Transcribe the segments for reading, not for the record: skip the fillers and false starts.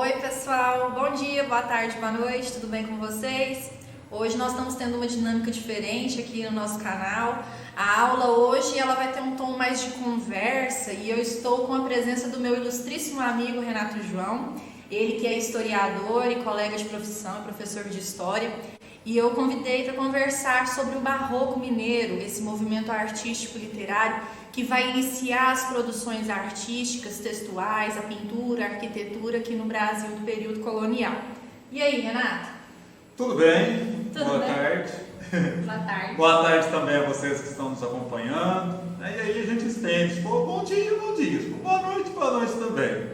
Oi pessoal, bom dia, boa tarde, boa noite, tudo bem com vocês? Hoje nós estamos tendo uma dinâmica diferente aqui no nosso canal. A aula hoje ela vai ter um tom mais de conversa e eu estou com a presença do meu ilustríssimo amigo Renato João, ele que é historiador e colega de profissão, professor de história, e eu convidei para conversar sobre o Barroco Mineiro, esse movimento artístico literário que vai iniciar as produções artísticas, textuais, a pintura, a arquitetura aqui no Brasil do período colonial. E aí, Renato? Tudo bem? Boa tarde. Boa tarde. Boa tarde também a vocês que estão nos acompanhando. E aí a gente estende. Bom dia. Boa noite também.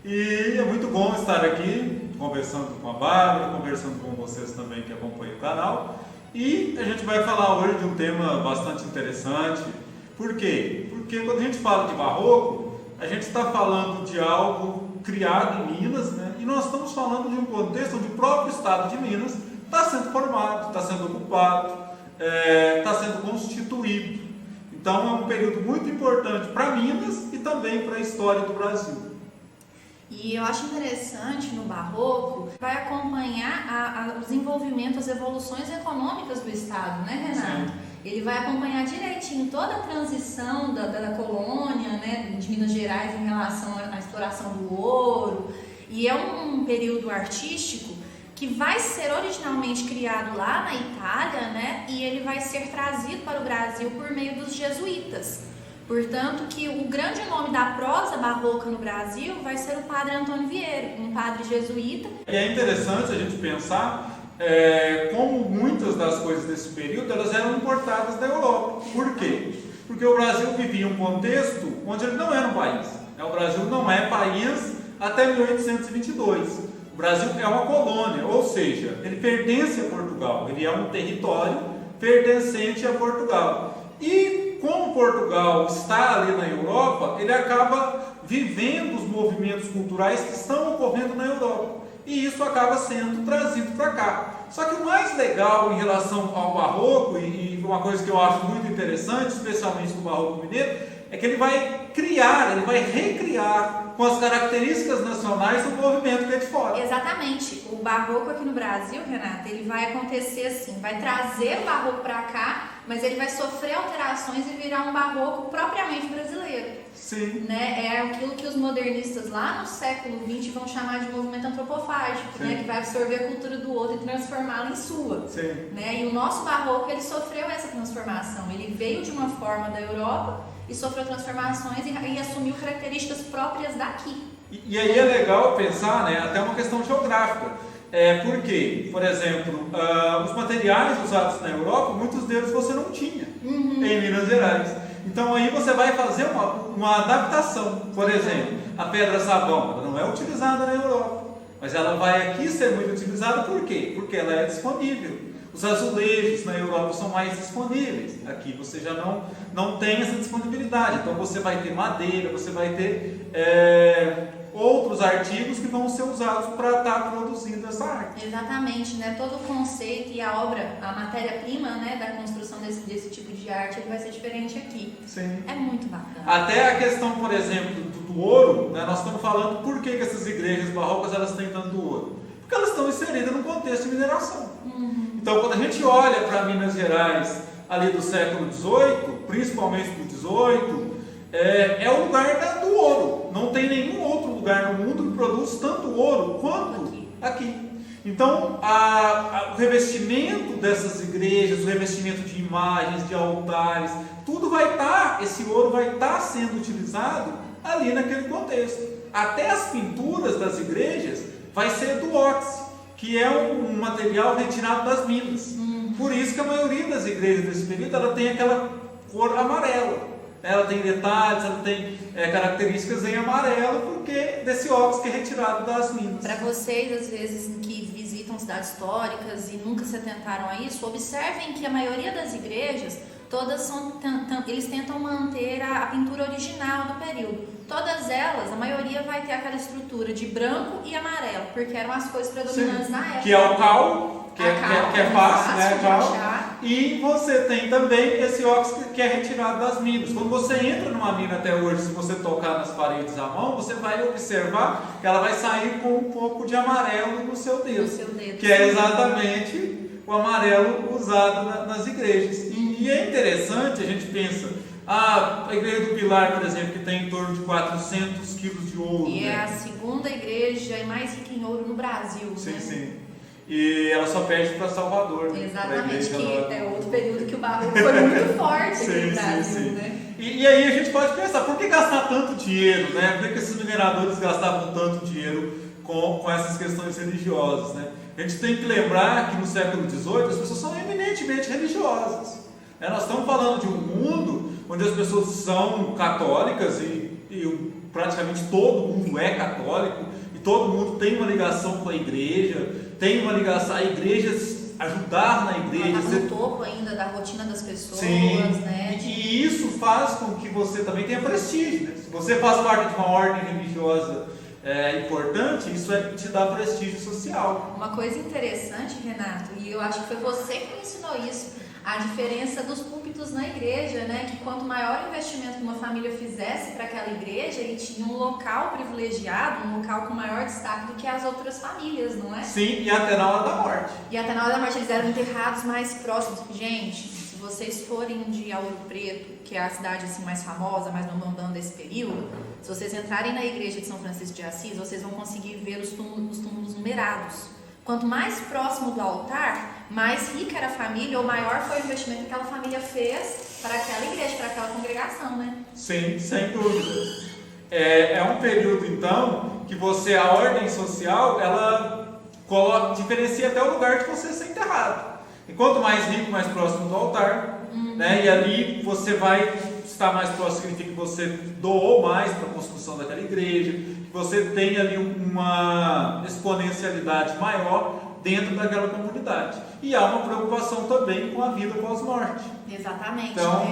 E é muito bom estar aqui conversando com a Bárbara, conversando com vocês também que acompanham o canal. E a gente vai falar hoje de um tema bastante interessante. Por quê? Porque quando a gente fala de barroco, a gente está falando de algo criado em Minas, né? E nós estamos falando de um contexto onde o próprio estado de Minas está sendo formado, está sendo ocupado, está sendo constituído. Então é um período muito importante para Minas e também para a história do Brasil. E eu acho interessante no Barroco, vai acompanhar o desenvolvimento, as evoluções econômicas do Estado, né, Renato? Sim. Ele vai acompanhar direitinho toda a transição da colônia, né, de Minas Gerais em relação à exploração do ouro. E é um período artístico que vai ser originalmente criado lá na Itália, né, e ele vai ser trazido para o Brasil por meio dos jesuítas. Portanto, que o grande nome da prosa barroca no Brasil vai ser o padre Antônio Vieira, um padre jesuíta. E é interessante a gente pensar como muitas das coisas desse período elas eram importadas da Europa. Por quê? Porque o Brasil vivia um contexto onde ele não era um país. O Brasil não é país até 1822. O Brasil é uma colônia, ou seja, ele pertence a Portugal. Ele é um território pertencente a Portugal. E como Portugal está ali na Europa, ele acaba vivendo os movimentos culturais que estão ocorrendo na Europa. E isso acaba sendo trazido para cá. Só que o mais legal em relação ao Barroco, e uma coisa que eu acho muito interessante, especialmente no Barroco Mineiro, é que ele vai recriar com as características nacionais o movimento que é de fora. Exatamente. O Barroco aqui no Brasil, Renata, ele vai acontecer assim, vai trazer o Barroco para cá, mas ele vai sofrer alterações e virar um Barroco propriamente brasileiro. Sim. Né? É aquilo que os modernistas lá no século XX vão chamar de movimento antropofágico, né? Que vai absorver a cultura do outro e transformá-la em sua. Sim. Né? E o nosso Barroco, ele sofreu essa transformação. Ele veio de uma forma da Europa e sofreu transformações e assumiu características próprias daqui. E aí é legal pensar, né, até uma questão geográfica. Porque, por exemplo, os materiais usados na Europa, muitos deles você não tinha em Minas Gerais. Então aí você vai fazer uma adaptação. Por exemplo, a pedra sabão, ela não é utilizada na Europa, mas ela vai aqui ser muito utilizada. Por quê? Porque ela é disponível. Os azulejos na Europa são mais disponíveis. Aqui você já não tem essa disponibilidade. Então você vai ter madeira, você vai ter outros artigos que vão ser usados para estar produzindo essa arte. Exatamente, né? Todo o conceito e a obra, a matéria-prima, né, da construção desse tipo de arte, ele vai ser diferente aqui. Sim. É muito bacana. Até a questão, por exemplo, do ouro, né, nós estamos falando por que essas igrejas barrocas elas têm tanto ouro. Porque elas estão inseridas num contexto de mineração. Então, quando a gente olha para Minas Gerais ali do século XVIII, principalmente do XVIII, é o lugar do ouro. Não tem nenhum outro lugar no mundo que produz tanto ouro quanto aqui. Então, o revestimento dessas igrejas, o revestimento de imagens, de altares, tudo vai estar, esse ouro vai estar sendo utilizado ali naquele contexto. Até as pinturas das igrejas vai ser do óxido, que é um material retirado das minas. Por isso que a maioria das igrejas desse período ela tem aquela cor amarela. Ela tem detalhes, ela tem características em amarelo, porque desse óxido que é retirado das minas. Para vocês, às vezes, que visitam cidades históricas e nunca se atentaram a isso, observem que a maioria das igrejas, todas eles tentam manter a pintura original do período. Todas elas, a maioria vai ter aquela estrutura de branco e amarelo, porque eram as cores predominantes na época. Que é o cal, que é fácil, né? De achar. E você tem também esse óxido que é retirado das minas. Quando você entra numa mina até hoje, se você tocar nas paredes à mão, você vai observar que ela vai sair com um pouco de amarelo no seu dedo, que é exatamente o amarelo usado nas igrejas. E é interessante, a gente pensa, a igreja do Pilar, por exemplo, que tem em torno de 400 quilos de ouro. E é a segunda igreja mais rica em ouro no Brasil. Sim, né? sim. E ela só perde para Salvador. Exatamente, que é outro período que o barroco foi muito forte aqui no Brasil, né? E aí a gente pode pensar, por que gastar tanto dinheiro, né? Por que esses mineradores gastavam tanto dinheiro com essas questões religiosas, né? A gente tem que lembrar que no século XVIII as pessoas são eminentemente religiosas. Nós estamos falando de um mundo onde as pessoas são católicas e praticamente todo mundo é católico e todo mundo tem uma ligação com a igreja, tem uma ligação, a igreja ajudar na igreja. Ela está no topo ainda da rotina das pessoas, sim, né? E isso faz com que você também tenha prestígio, né? Se você faz parte de uma ordem religiosa importante, isso te dá prestígio social. Uma coisa interessante, Renato, e eu acho que foi você que me ensinou isso, a diferença dos púlpitos na igreja, né? Que quanto maior o investimento que uma família fizesse para aquela igreja, ele tinha um local privilegiado, um local com maior destaque do que as outras famílias, não é? Sim, e até na hora da morte. E até na hora da morte eles eram enterrados mais próximos. Gente, se vocês forem de Ouro Preto, que é a cidade assim mais famosa, mais bombando desse período, se vocês entrarem na igreja de São Francisco de Assis, vocês vão conseguir ver os túmulos numerados. Quanto mais próximo do altar, mais rica era a família ou maior foi o investimento que aquela família fez para aquela igreja, para aquela congregação, né? Sim, sem dúvida. É um período, então, que a ordem social, ela diferencia até o lugar de você ser enterrado. E quanto mais rico, mais próximo do altar, né? E ali você vai estar mais próximo, significa que você doou mais para a construção daquela igreja, que você tem ali uma exponencialidade maior dentro daquela comunidade. E há uma preocupação também com a vida pós-morte. Exatamente. Então,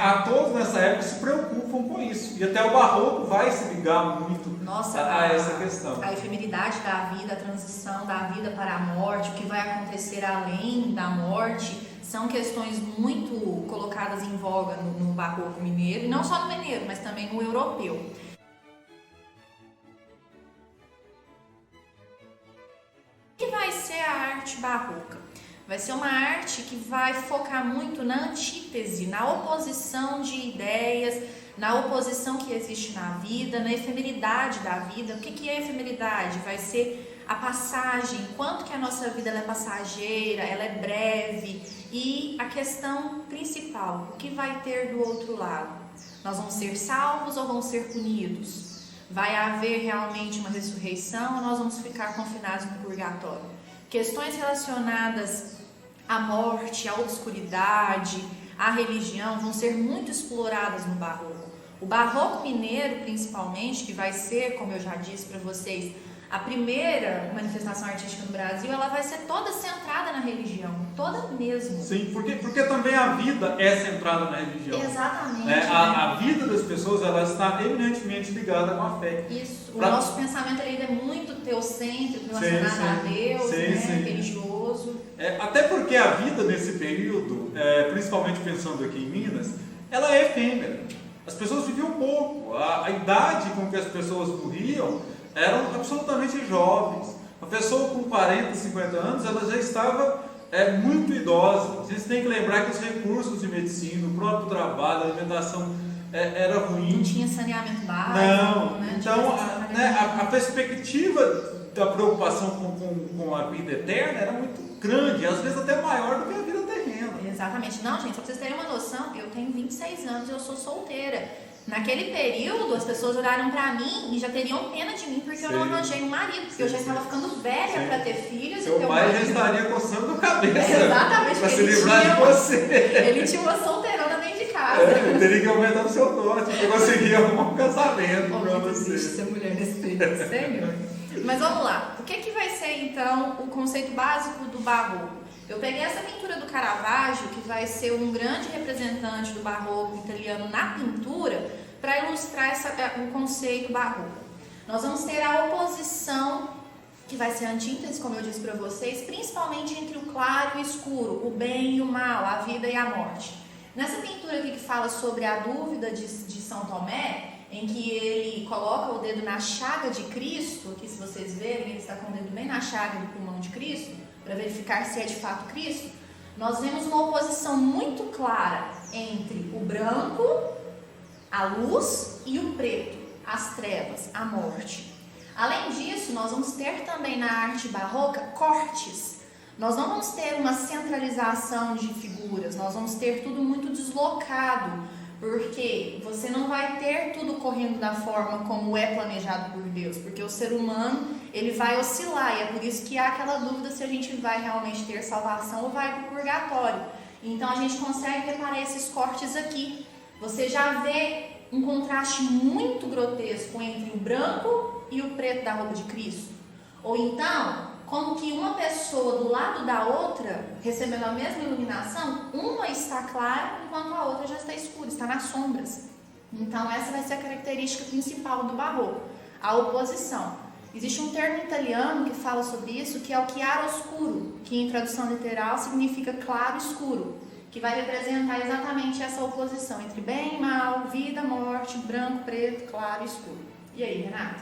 a todos nessa época se preocupam com isso. E até o barroco vai se ligar muito a essa questão. A efemeridade da vida, a transição da vida para a morte, o que vai acontecer além da morte, são questões muito colocadas em voga no barroco mineiro, e não só no mineiro, mas também no europeu. O que vai ser a arte barroca? Vai ser uma arte que vai focar muito na antítese, na oposição de ideias, na oposição que existe na vida, na efemeridade da vida. O que é efemeridade? Vai ser a passagem, quanto que a nossa vida ela é passageira, ela é breve. E a questão principal, o que vai ter do outro lado? Nós vamos ser salvos ou vamos ser punidos? Vai haver realmente uma ressurreição ou nós vamos ficar confinados no purgatório? Questões relacionadas à morte, à obscuridade, à religião vão ser muito exploradas no barroco. O barroco mineiro, principalmente, que vai ser, como eu já disse para vocês, a primeira manifestação artística no Brasil, ela vai ser toda centrada na religião, toda mesmo. Sim, porque também a vida é centrada na religião. Exatamente. A vida das pessoas ela está eminentemente ligada com a fé. Isso. O nosso pensamento ele é muito teocêntrico, relacionado a Deus, religioso. Até porque a vida nesse período, principalmente pensando aqui em Minas, ela é efêmera. As pessoas viviam pouco. A idade com que as pessoas morriam eram absolutamente jovens. A pessoa com 40, 50 anos, ela já estava muito idosa. A gente tem que lembrar que os recursos de medicina, o próprio trabalho, a alimentação era ruim. Não tinha saneamento básico. Não. Né? Então, a perspectiva da preocupação com a vida eterna era muito grande, às vezes até maior do que a vida terrena. Exatamente. Não, gente, só pra vocês terem uma noção, eu tenho 26 anos e eu sou solteira. Naquele período, as pessoas olharam pra mim e já teriam pena de mim porque eu não arranjei um marido, porque eu já estava ficando velha para ter filhos. Seu pai já estaria coçando a cabeça. Exatamente. Para se livrar de você. Ele tinha uma solteirona dentro de casa. Teria que aumentar o seu dote para conseguir arrumar um casamento para você. Ser mulher nesse período, Senhor. Mas vamos lá. O que vai ser então o conceito básico do barroco? Eu peguei essa pintura do Caravaggio, que vai ser um grande representante do barroco italiano na pintura, para ilustrar o conceito barroco. Nós vamos ter a oposição que vai ser a antítese, como eu disse para vocês, principalmente entre o claro e o escuro, o bem e o mal, a vida e a morte. Nessa pintura aqui que fala sobre a dúvida de São Tomé, em que ele coloca o dedo na chaga de Cristo, aqui se vocês verem, ele está com o dedo bem na chaga do pulmão de Cristo, para verificar se é de fato Cristo, nós vemos uma oposição muito clara entre o branco, a luz, e o preto, as trevas, a morte. Além disso, nós vamos ter também na arte barroca cortes. Nós não vamos ter uma centralização de figuras, nós vamos ter tudo muito deslocado, porque você não vai ter tudo correndo da forma como é planejado por Deus, porque o ser humano, ele vai oscilar, e é por isso que há aquela dúvida se a gente vai realmente ter salvação ou vai para o purgatório. Então a gente consegue reparar esses cortes aqui. Você já vê um contraste muito grotesco entre o branco e o preto da roupa de Cristo. Ou então, como que uma pessoa do lado da outra, recebendo a mesma iluminação, uma está clara enquanto a outra já está escura, está nas sombras. Então essa vai ser a característica principal do barroco, a oposição. Existe um termo italiano que fala sobre isso, que é o chiaroscuro, que em tradução literal significa claro escuro, que vai representar exatamente essa oposição entre bem e mal, vida, morte, branco, preto, claro e escuro. E aí, Renato?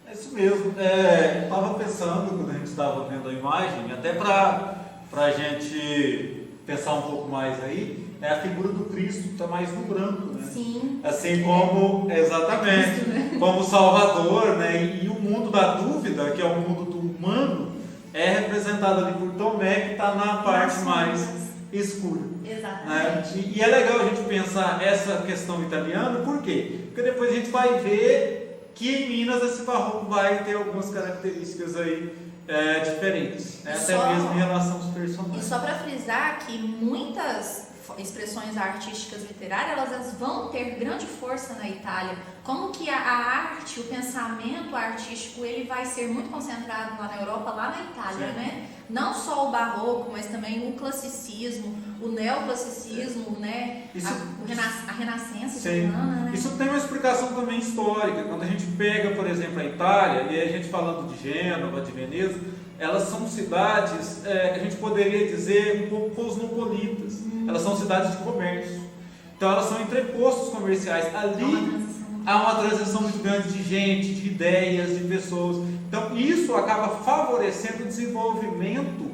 É isso mesmo. Eu estava pensando, quando a gente estava vendo a imagem, até para a gente pensar um pouco mais aí, a figura do Cristo está mais no branco, né? Sim. Assim como, exatamente, Cristo, né? como Salvador, né? E o mundo da dúvida, que é o mundo do humano, é representado ali por Tomé, que está na parte mais escura. Exatamente. Né? E é legal a gente pensar essa questão italiana, por quê? Porque depois a gente vai ver que em Minas esse barroco vai ter algumas características aí diferentes, né? Até mesmo em relação aos personagens. E só para frisar que muitas expressões artísticas literárias, elas vão ter grande força na Itália. Como que a arte, o pensamento artístico, ele vai ser muito concentrado lá na Europa, lá na Itália, Sim. né? Não só o barroco, mas também o classicismo, o neoclassicismo, né? A renascença italiana, né? Isso tem uma explicação também histórica. Quando a gente pega, por exemplo, a Itália, e a gente falando de Gênova, de Veneza, elas são cidades, que a gente poderia dizer, um pouco cosmopolitas. Elas são cidades de comércio. Então elas são entrepostos comerciais. Ali há uma transição muito grande de gente, de ideias, de pessoas. Então isso acaba favorecendo o desenvolvimento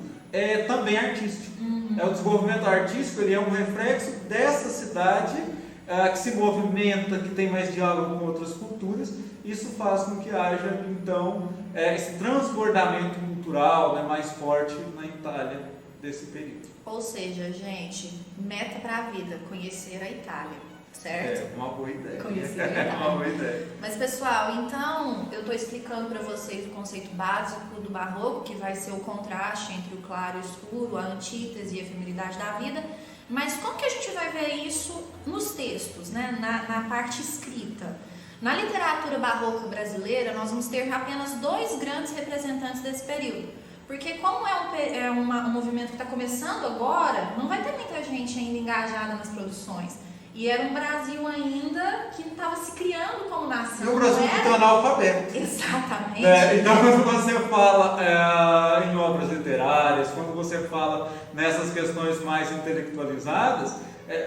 também artístico. O desenvolvimento artístico, ele é um reflexo dessa cidade que se movimenta, que tem mais diálogo com outras culturas. Isso faz com que haja, então, esse transbordamento cultural, né, mais forte na Itália desse período. Ou seja, gente, meta para a vida, conhecer a Itália, certo? Uma boa ideia. Conhecer a Itália. Uma boa ideia. Mas, pessoal, então, eu estou explicando para vocês o conceito básico do barroco, que vai ser o contraste entre o claro e o escuro, a antítese e a efemeridade da vida. Mas como que a gente vai ver isso nos textos, né? na parte escrita? Na literatura barroca brasileira, nós vamos ter apenas dois grandes representantes desse período. Porque como é um movimento que está começando agora, não vai ter muita gente ainda engajada nas produções. E era um Brasil ainda que estava se criando como nação. E o Brasil que está analfabeto. Exatamente. Então, quando você fala em obras literárias, quando você fala nessas questões mais intelectualizadas,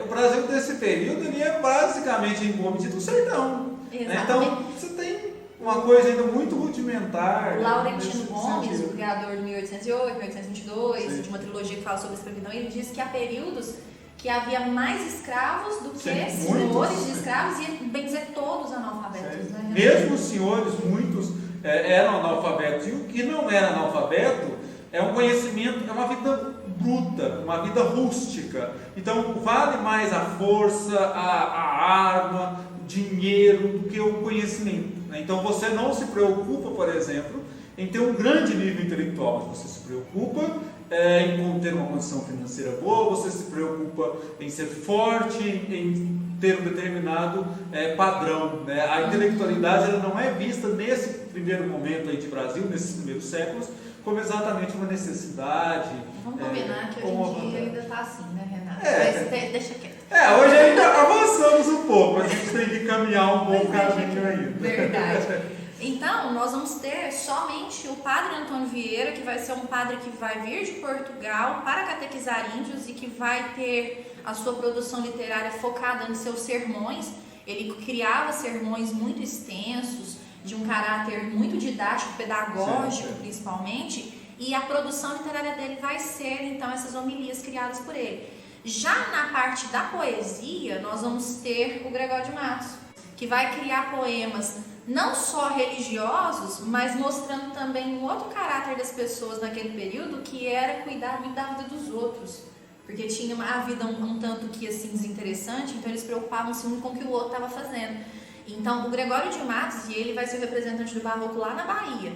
o Brasil desse período ele é basicamente embomedido do sertão. Exatamente. Então, você tem uma coisa ainda muito rudimentar. Laurentino Gomes, o criador de 1808, 1822, Sim. de uma trilogia que fala sobre a escravidão, ele diz que há períodos que havia mais escravos do que senhores de escravos, e bem dizer todos analfabetos. Né? Mesmo os senhores, muitos eram analfabetos, e o que não era analfabeto é um conhecimento, é uma vida bruta, uma vida rústica. Então vale mais a força, a arma, o dinheiro do que o conhecimento. Né? Então você não se preocupa, por exemplo, em ter um grande nível intelectual, mas você se preocupa em ter uma condição financeira boa, você se preocupa em ser forte, em ter um determinado padrão. Né? A intelectualidade ela não é vista nesse primeiro momento aí de Brasil, nesses primeiros séculos, como exatamente uma necessidade. Vamos combinar que hoje em dia ainda está assim, né, Renato? Mas deixa quieto. Hoje ainda avançamos um pouco, mas a gente tem que caminhar um bom caminho ainda. Verdade. Então, nós vamos ter somente o padre Antônio Vieira, que vai ser um padre que vai vir de Portugal para catequizar índios e que vai ter a sua produção literária focada em seus sermões. Ele criava sermões muito extensos, de um caráter muito didático, pedagógico, principalmente, e a produção literária dele vai ser, então, essas homilias criadas por ele. Já na parte da poesia, nós vamos ter o Gregório de Matos, que vai criar poemas não só religiosos, mas mostrando também um outro caráter das pessoas naquele período, que era cuidar muito da vida dos outros. Porque tinha a vida um tanto que assim desinteressante, então eles preocupavam-se muito com o que o outro estava fazendo. Então, o Gregório de Matos, e ele vai ser o representante do barroco lá na Bahia.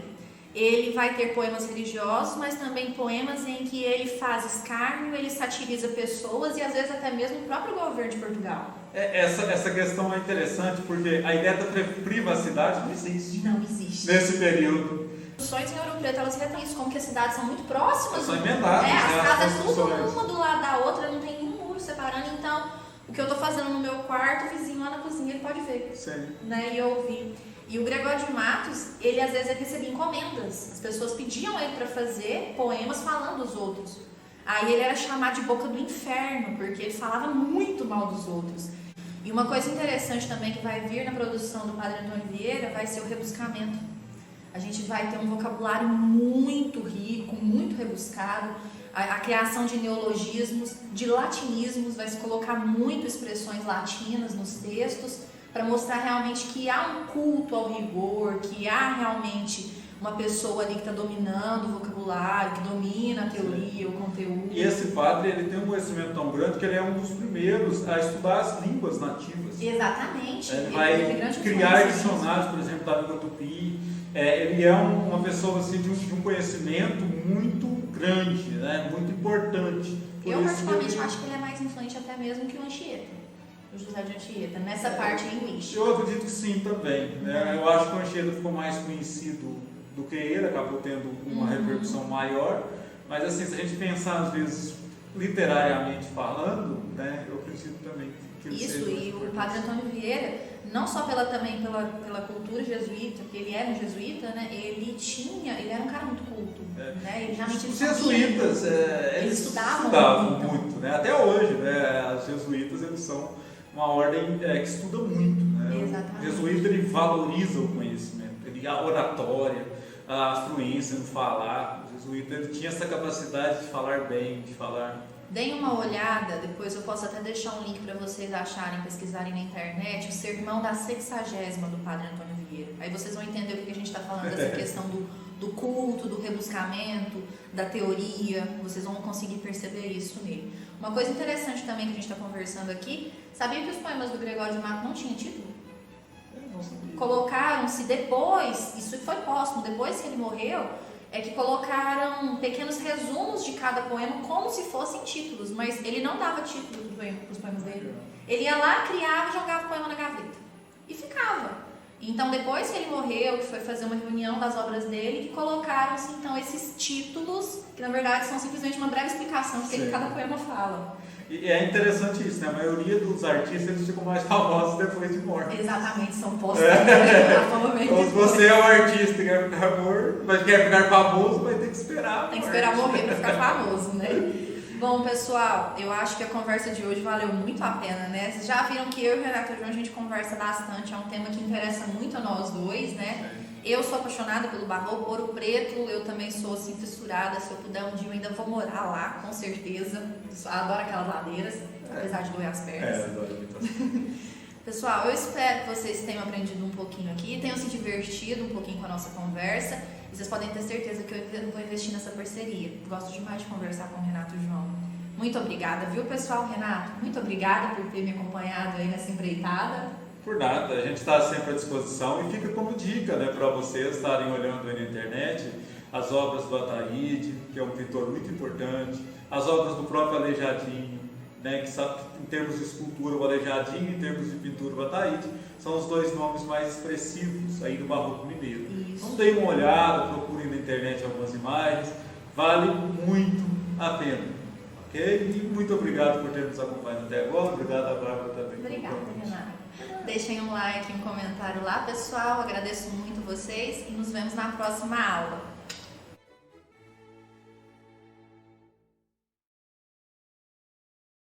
Ele vai ter poemas religiosos, mas também poemas em que ele faz escárnio, ele satiriza pessoas e às vezes até mesmo o próprio governo de Portugal. Essa questão é interessante porque a ideia da privacidade não existe. Não existe. Nesse período. As construções em Ouro Preto, elas retratam isso, como que as cidades são muito próximas. São emendadas. As casas tudo uma do lado da outra, não tem nenhum muro separando. Então, o que eu estou fazendo no meu quarto, o vizinho lá na cozinha, ele pode ver. Sim. Né, e ouvir. E o Gregório de Matos, ele às vezes recebia encomendas. As pessoas pediam ele para fazer poemas falando dos outros. Aí ele era chamado de boca do inferno, porque ele falava muito mal dos outros. E uma coisa interessante também que vai vir na produção do Padre Antônio Vieira vai ser o rebuscamento. A gente vai ter um vocabulário muito rico, muito rebuscado. A criação de neologismos, de latinismos, vai se colocar muito expressões latinas nos textos, para mostrar realmente que há um culto ao rigor, que há realmente uma pessoa ali que está dominando o vocabulário, que domina a teoria, o conteúdo. E esse padre, ele tem um conhecimento tão grande que ele é um dos primeiros a estudar as línguas nativas. Exatamente. Ele vai criar dicionários, por exemplo, da língua tupi. Ele é uma pessoa assim, de um conhecimento muito grande, né? Muito importante. Eu particularmente acho que ele é mais influente até mesmo que o Anchieta. O José de Anchieta, nessa parte linguística. Eu acredito que sim também. Né? Eu acho que o Anchieta ficou mais conhecido do que ele, acabou tendo uma repercussão maior. Mas assim, se a gente pensar às vezes literariamente falando, né, eu acredito também que ele isso, e o Padre Antônio Vieira, não só pela cultura jesuíta, porque ele era um jesuíta, né, ele era um cara muito culto. Né, ele realmente os jesuítas, eles estudavam muito, né? Até hoje, né, os jesuítas eles são uma ordem que estuda muito. Né? Exatamente. O jesuíta ele valoriza o conhecimento, a oratória, a fluência no falar. O jesuíta ele tinha essa capacidade de falar bem, de falar. Deem uma olhada, depois eu posso até deixar um link para vocês acharem, pesquisarem na internet, o sermão da 60ª do Padre Antônio Vieira. Aí vocês vão entender o que a gente está falando dessa questão do culto, do rebuscamento, da teoria, vocês vão conseguir perceber isso nele. Uma coisa interessante também que a gente está conversando aqui, sabia que os poemas do Gregório de Matos não tinham título? Colocaram-se depois, isso foi póstumo, depois que ele morreu, é que colocaram pequenos resumos de cada poema como se fossem títulos, mas ele não dava título para os poemas dele. Ele ia lá, criava e jogava o poema na gaveta. E ficava. Então, depois que ele morreu, que foi fazer uma reunião das obras dele, colocaram-se então esses títulos, que na verdade são simplesmente uma breve explicação do que cada poema fala. E é interessante isso, né? A maioria dos artistas eles ficam mais famosos depois de morte. Exatamente, são postos. Então, se você é um artista e quer ficar morto, mas quer ficar famoso, vai ter que esperar. Tem que esperar morrer para ficar famoso, né? Bom, pessoal, eu acho que a conversa de hoje valeu muito a pena, né? Vocês já viram que eu e o Renato João, a gente conversa bastante, é um tema que interessa muito a nós dois, né? Eu sou apaixonada pelo barroco, Ouro Preto, eu também sou assim fissurada, se eu puder um dia eu ainda vou morar lá, com certeza. Adoro aquelas ladeiras, apesar de doer as pernas. Adoro muito. Pessoal, eu espero que vocês tenham aprendido um pouquinho aqui, tenham se divertido um pouquinho com a nossa conversa. E vocês podem ter certeza que eu vou investir nessa parceria. Gosto demais de conversar com o Renato João. Muito obrigada, viu, pessoal? Renato, muito obrigada por ter me acompanhado aí nessa empreitada. Por nada, a gente está sempre à disposição e fica como dica, né, para vocês estarem olhando aí na internet as obras do Ataíde, que é um pintor muito importante, as obras do próprio Aleijadinho, né, que sabe, em termos de escultura o Aleijadinho, em termos de pintura o Ataíde, são os dois nomes mais expressivos aí do barroco mineiro. Isso. Então deem uma olhada, procurem na internet algumas imagens, vale muito a pena. Ok? E muito obrigado por ter nos acompanhado até agora, obrigado a Bárbara também. Obrigada, Renato. deixem um like, um comentário lá, pessoal. Agradeço muito vocês e nos vemos na próxima aula.